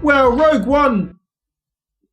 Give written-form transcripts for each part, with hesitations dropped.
well, Rogue One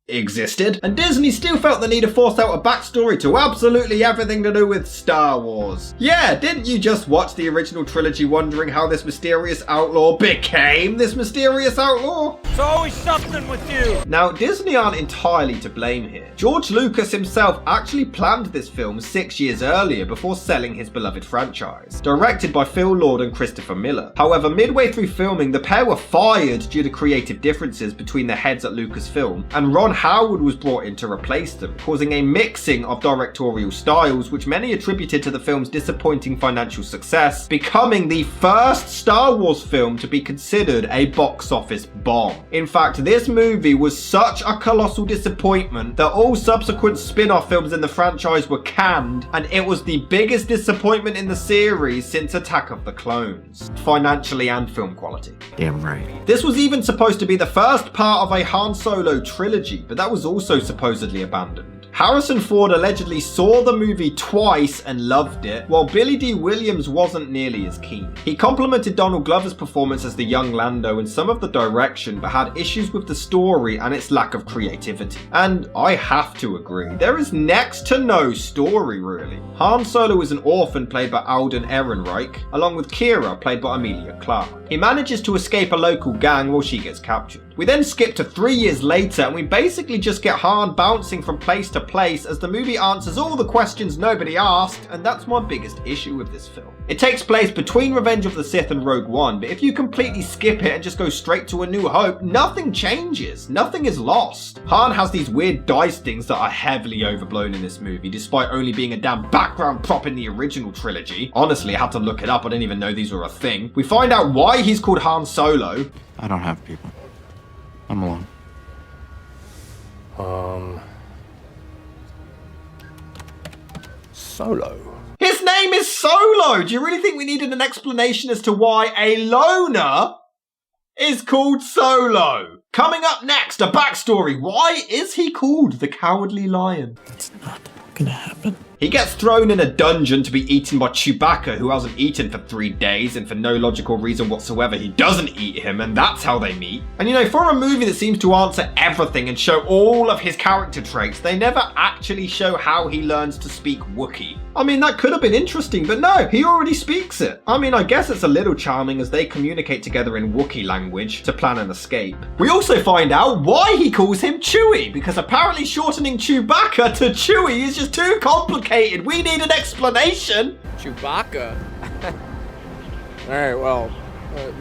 existed, and Disney still felt the need to force out a backstory to absolutely everything to do with Star Wars. Yeah, didn't you just watch the original trilogy wondering how this mysterious outlaw became this mysterious outlaw? It's always something with you! Now, Disney aren't entirely to blame here. George Lucas himself actually planned this film 6 years earlier before selling his beloved franchise, directed by Phil Lord and Christopher Miller. However, midway through filming, the pair were fired due to creative differences between the heads at Lucasfilm, and Ron Howard was brought in to replace them, causing a mixing of directorial styles, which many attributed to the film's disappointing financial success, becoming the first Star Wars film to be considered a box office bomb. In fact, this movie was such a colossal disappointment that all subsequent spin-off films in the franchise were canned, and it was the biggest disappointment in the series since Attack of the Clones, financially and film quality. Damn right. This was even supposed to be the first part of a Han Solo trilogy, but that was also supposedly abandoned. Harrison Ford allegedly saw the movie twice and loved it, while Billy D. Williams wasn't nearly as keen. He complimented Donald Glover's performance as the young Lando and some of the direction, but had issues with the story and its lack of creativity. And I have to agree, there is next to no story really. Han Solo is an orphan played by Alden Ehrenreich, along with Kira played by Emilia Clarke. He manages to escape a local gang while she gets captured. We then skip to 3 years later and we basically just get Han bouncing from place to place as the movie answers all the questions nobody asked, and that's my biggest issue with this film. It takes place between Revenge of the Sith and Rogue One, but if you completely skip it and just go straight to A New Hope, nothing changes, nothing is lost. Han has these weird dice things that are heavily overblown in this movie, despite only being a damn background prop in the original trilogy. Honestly, I had to look it up, I didn't even know these were a thing. We find out why he's called Han Solo. I don't have people. I'm alone. Solo? His name is Solo! Do you really think we needed an explanation as to why a loner is called Solo? Coming up next, a backstory. Why is he called the Cowardly Lion? That's not gonna happen. He gets thrown in a dungeon to be eaten by Chewbacca, who hasn't eaten for 3 days, and for no logical reason whatsoever he doesn't eat him, and that's how they meet. And you know, for a movie that seems to answer everything and show all of his character traits, they never actually show how he learns to speak Wookiee. I mean, that could have been interesting, but no, he already speaks it. I mean, I guess it's a little charming as they communicate together in Wookiee language to plan an escape. We also find out why he calls him Chewie, because apparently shortening Chewbacca to Chewie is just too complicated. We need an explanation. Chewbacca? Alright, well,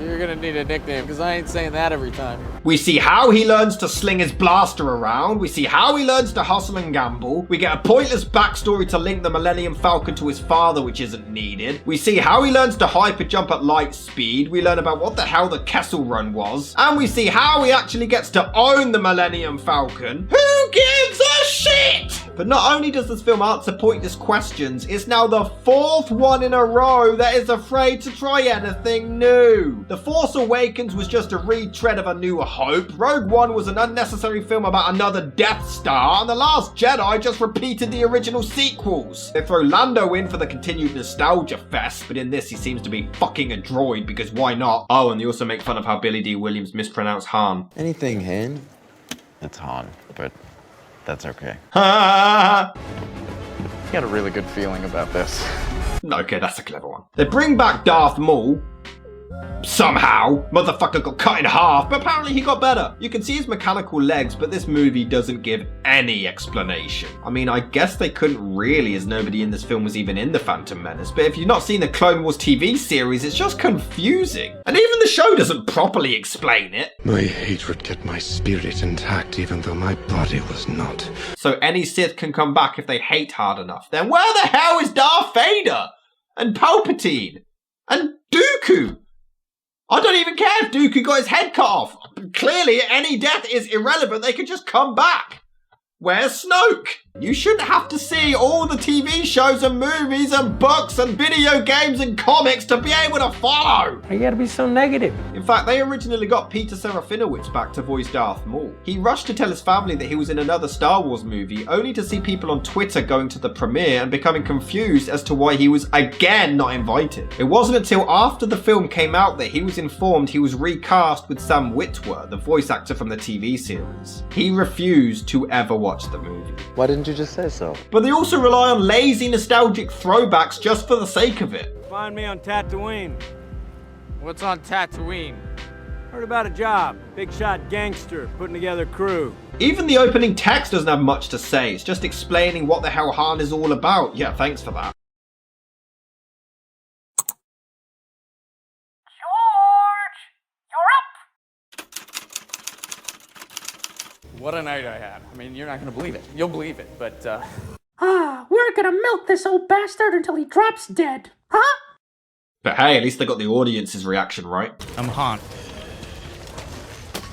you're gonna need a nickname, because I ain't saying that every time. We see how he learns to sling his blaster around. We see how he learns to hustle and gamble. We get a pointless backstory to link the Millennium Falcon to his father, which isn't needed. We see how he learns to hyper jump at light speed. We learn about what the hell the Kessel Run was. And we see how he actually gets to own the Millennium Falcon. Who gives a shit? But not only does this film answer pointless questions, it's now the 4th one in a row that is afraid to try anything new. The Force Awakens was just a retread of A New Hope. Rogue One was an unnecessary film about another Death Star, and The Last Jedi just repeated the original sequels. They throw Lando in for the continued nostalgia fest, but in this he seems to be fucking a droid, because why not? Oh, and they also make fun of how Billy D. Williams mispronounced Han. Anything, Han? It's Han, but that's okay. Got a really good feeling about this. Okay, that's a clever one. They bring back Darth Maul. Somehow. Motherfucker got cut in half, but apparently he got better. You can see his mechanical legs, but this movie doesn't give any explanation. I mean, I guess they couldn't really, as nobody in this film was even in The Phantom Menace, but if you've not seen the Clone Wars TV series, it's just confusing. And even the show doesn't properly explain it. My hatred kept my spirit intact even though my body was not. So any Sith can come back if they hate hard enough. Then where the hell is Darth Vader? And Palpatine? And Dooku? I don't even care if Dooku got his head cut off. Clearly, any death is irrelevant. They could just come back. Where's Snoke? You shouldn't have to see all the TV shows and movies and books and video games and comics to be able to follow. You gotta be so negative. In fact, they originally got Peter Serafinowicz back to voice Darth Maul. He rushed to tell his family that he was in another Star Wars movie, only to see people on Twitter going to the premiere and becoming confused as to why he was again not invited. It wasn't until after the film came out that he was informed he was recast with Sam Witwer, the voice actor from the TV series. He refused to ever watch the movie. Why didn't you just say so? But they also rely on lazy nostalgic throwbacks just for the sake of it. Find me on Tatooine. What's on Tatooine? Heard about a job. Big shot gangster putting together crew. Even the opening text doesn't have much to say. It's just explaining what the hell Han is all about. Yeah, thanks for that. What a night I had. I mean, you're not gonna believe it. You'll believe it, but, We're gonna milk this old bastard until he drops dead. Huh? But hey, at least they got the audience's reaction right. I'm Han.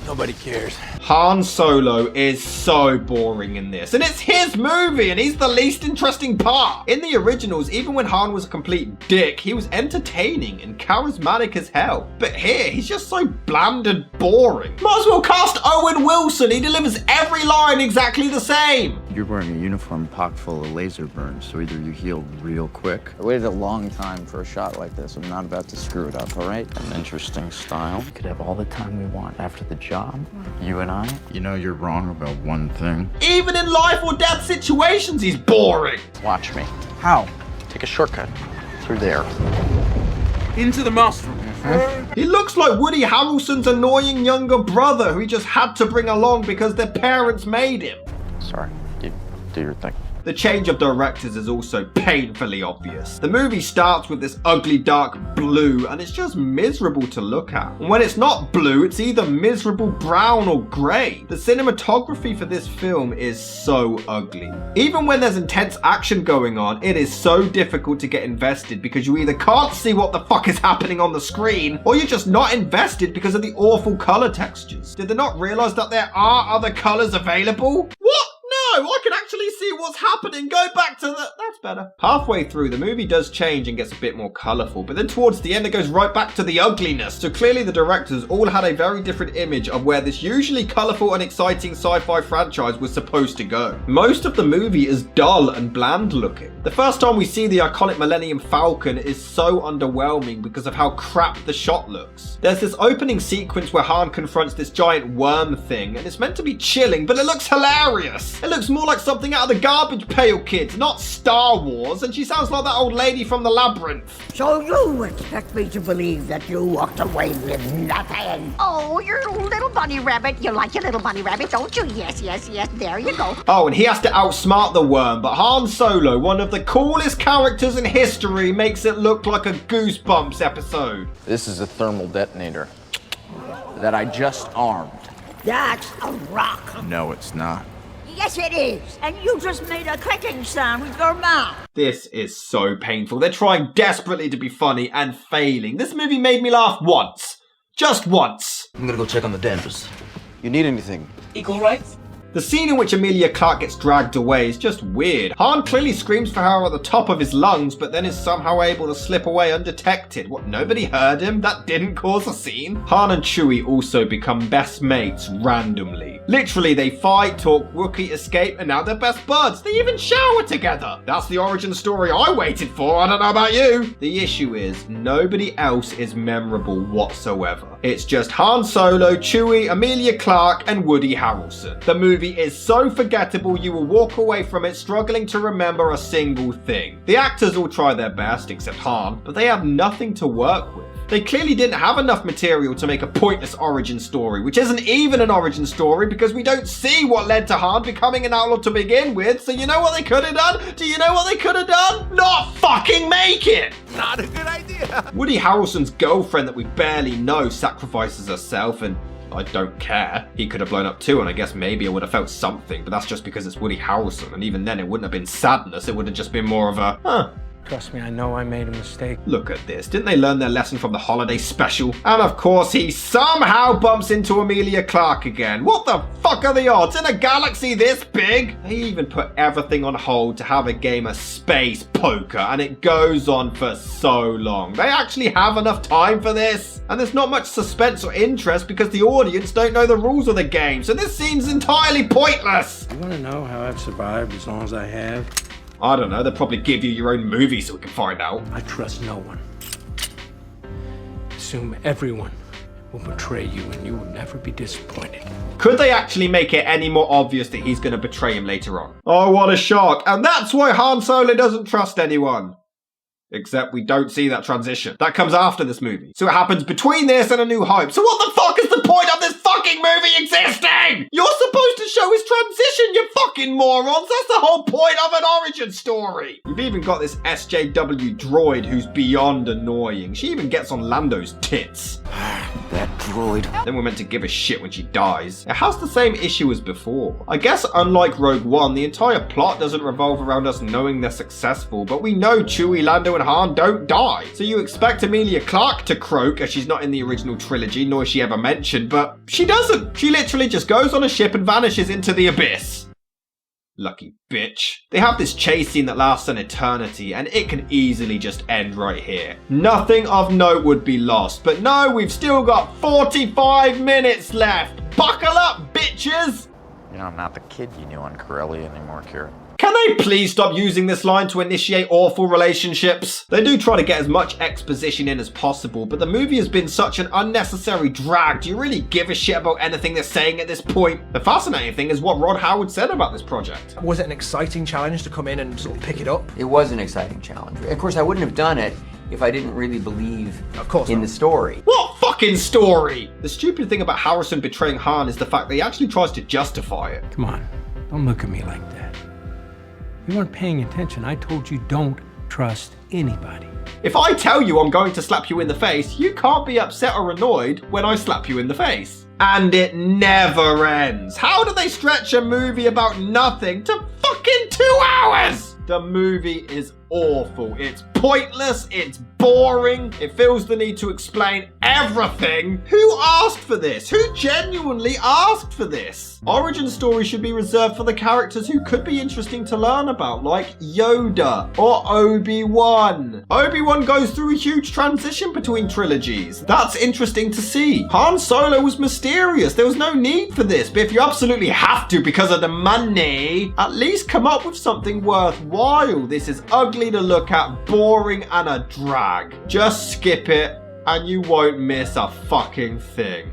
Nobody cares. Han Solo is so boring in this, and it's his movie, and he's the least interesting part. In the originals, even when Han was a complete dick, he was entertaining and charismatic as hell. But here, he's just so bland and boring. Might as well cast Owen Wilson, he delivers every line exactly the same. You're wearing a uniform pocked full of laser burns, so either you heal real quick. I waited a long time for a shot like this. I'm not about to screw it up, all right? An interesting style. We could have all the time we want after the job. You and I. You know you're wrong about one thing. Even in life or death situations, he's boring. Watch me. How? Take a shortcut. Through there. Into the maelstrom. He looks like Woody Harrelson's annoying younger brother who he just had to bring along because their parents made him. Sorry. You do your thing. The change of directors is also painfully obvious. The movie starts with this ugly dark blue and it's just miserable to look at. And when it's not blue, it's either miserable brown or grey. The cinematography for this film is so ugly. Even when there's intense action going on, it is so difficult to get invested because you either can't see what the fuck is happening on the screen or you're just not invested because of the awful colour textures. Did they not realise that there are other colours available? What? No, I can actually see what's happening. Go back to the... That's better. Halfway through, the movie does change and gets a bit more colourful, but then towards the end, it goes right back to the ugliness. So clearly the directors all had a very different image of where this usually colourful and exciting sci-fi franchise was supposed to go. Most of the movie is dull and bland looking. The first time we see the iconic Millennium Falcon is so underwhelming because of how crap the shot looks. There's this opening sequence where Han confronts this giant worm thing, and it's meant to be chilling, but it looks hilarious. It looks more like something out of the Garbage Pail Kids, not Star Wars, and she sounds like that old lady from the Labyrinth. So you expect me to believe that you walked away with nothing? Oh, you're a little bunny rabbit. You like your little bunny rabbit, don't you? Yes, yes, yes. There you go. Oh, and he has to outsmart the worm, but Han Solo, one of the coolest characters in history, makes it look like a Goosebumps episode. This is a thermal detonator that I just armed. That's a rock. No, it's not. Yes, it is. And you just made a clicking sound with your mouth. This is so painful. They're trying desperately to be funny and failing. This movie made me laugh once. Just once. I'm gonna go check on the dampers. You need anything? Equal rights? The scene in which Emilia Clarke gets dragged away is just weird. Han clearly screams for her at the top of his lungs, but then is somehow able to slip away undetected. What, nobody heard him? That didn't cause a scene? Han and Chewie also become best mates randomly. Literally, they fight, talk, Wookiee escape, and now they're best buds. They even shower together. That's the origin story I waited for. I don't know about you. The issue is, nobody else is memorable whatsoever. It's just Han Solo, Chewie, Emilia Clarke, and Woody Harrelson. The movie is so forgettable you will walk away from it struggling to remember a single thing. The actors all try their best, except Han, but they have nothing to work with. They clearly didn't have enough material to make a pointless origin story, which isn't even an origin story because we don't see what led to Han becoming an outlaw to begin with, so you know what they could have done? Do you know what they could have done? Not fucking make it! Not a good idea. Woody Harrelson's girlfriend that we barely know sacrifices herself, and I don't care. He could have blown up too, and I guess maybe I would have felt something, but that's just because it's Woody Harrelson, and even then it wouldn't have been sadness, it would have just been more of a, Trust me, I know I made a mistake. Look at this. Didn't they learn their lesson from the holiday special? And of course, he somehow bumps into Amelia Clarke again. What the fuck are the odds? In a galaxy this big? They even put everything on hold to have a game of space poker, and it goes on for so long. They actually have enough time for this? And there's not much suspense or interest because the audience don't know the rules of the game, so this seems entirely pointless. You want to know how I've survived as long as I have? I don't know, they'll probably give you your own movie so we can find out. I trust no one. Assume everyone will betray you and you will never be disappointed. Could they actually make it any more obvious that he's going to betray him later on? Oh, what a shock. And that's why Han Solo doesn't trust anyone. Except we don't see that transition. That comes after this movie. So it happens between this and A New Hope. So what the fuck is the point of this fucking movie existing? You're supposed to show his transition, you fucking morons. That's the whole point of an origin story. You've even got this SJW droid who's beyond annoying. She even gets on Lando's tits. That droid. Then we're meant to give a shit when she dies. It has the same issue as before. I guess unlike Rogue One, the entire plot doesn't revolve around us knowing they're successful, but we know Chewie, Lando, and Han don't die. So you expect Amelia Clarke to croak, as she's not in the original trilogy, nor is she ever mentioned, but she doesn't. She literally just goes on a ship and vanishes into the abyss. Lucky bitch. They have this chase scene that lasts an eternity, and it can easily just end right here. Nothing of note would be lost, but no, we've still got 45 minutes left. Buckle up, bitches! You know, I'm not the kid you knew on Corellia anymore, Kira. Can they please stop using this line to initiate awful relationships? They do try to get as much exposition in as possible, but the movie has been such an unnecessary drag. Do you really give a shit about anything they're saying at this point? The fascinating thing is what Ron Howard said about this project. Was it an exciting challenge to come in and sort of pick it up? It was an exciting challenge. Of course, I wouldn't have done it if I didn't really believe in the story. What fucking story? The stupid thing about Harrison betraying Han is the fact that he actually tries to justify it. Come on, don't look at me like that. You weren't paying attention. I told you don't trust anybody. If I tell you I'm going to slap you in the face, you can't be upset or annoyed when I slap you in the face. And it never ends. How do they stretch a movie about nothing to fucking 2 hours? The movie is awful. It's pointless, it's boring, it feels the need to explain everything. Who asked for this? Who genuinely asked for this? Origin story should be reserved for the characters who could be interesting to learn about, like Yoda or Obi-Wan. Obi-Wan goes through a huge transition between trilogies. That's interesting to see. Han Solo was mysterious. There was no need for this, but if you absolutely have to because of the money, at least come up with something worthwhile. This is ugly to look at, boring, and a drag. Just skip it and you won't miss a fucking thing.